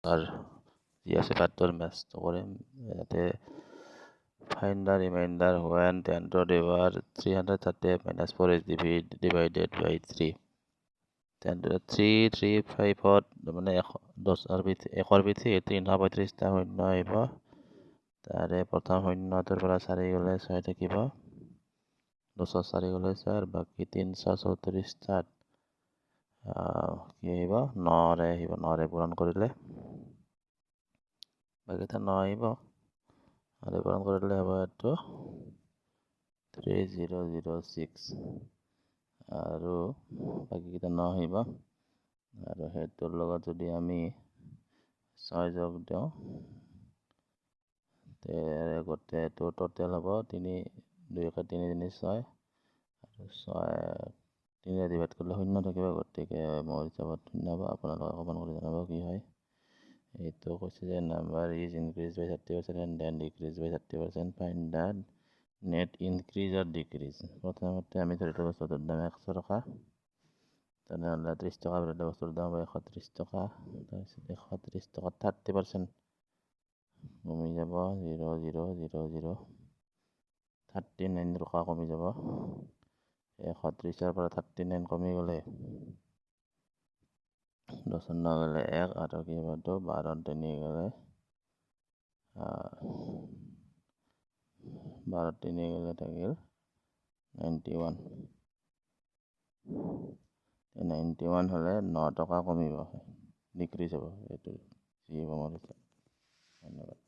তাৰ যি আছে বাৰটোৰ ম্যাচটো কৰিম। ইয়াতে find the remainder when 10 to the power 338 minus 4 is divided by 3. 335 মানে 1 পিঠি 335টা শূন্য আহিব। তাৰে প্ৰথম শূন্যটোৰ পৰা 4 গ'লে 6 থাকিব, 204 গ'লে 4, বাকী 334টাত কি আহিব 9ৰে আহিব, 9ৰে পূৰণ কৰিলে বাকীটা 9 আহিব, 9ৰে পূৰণ কৰিলে হ'ব এইটো 3006 আৰু বাকীকেইটা 9 আহিব। আৰু সেইটোৰ লগত যদি আমি 6 যোগ দিওঁ গোটেইটো টোটেল হ'ব 3 2 1 3 3 6 আৰু 6 3 ডিভাইড কৰিলে শূন্য থাকিব, গতিকে মোৰ হিচাপত শূন্য হ'ব। আপোনালোকে কমেণ্ট কৰি জনাব কি হয়। এইটো কৈছে যে number is increase by 30% and then decrease by 30%, find the net increase or decrease. প্ৰথমতে আমি ধৰিলোঁ বস্তুটোৰ দাম 100 টকা, তেনেহ'লে 30 টকা ধৰিলে বস্তুটোৰ দাম হ'ব 130 টকা। তাৰপিছত 130 টকাত 30% কমি যাব 0.0000 39 টকা কমি যাব। 130ৰ পৰা 39 কমি গ'লে 10 গ'লে 1 আৰু কি হ'ব 12 3 গ'লে 12 3 গ'লে থাকিল 91। 91 হ'লে 9 টকা কমিব, ডিক্ৰিজ হ'ব। এইটো যি হ'ব মোৰ হিচাপ। ধন্যবাদ।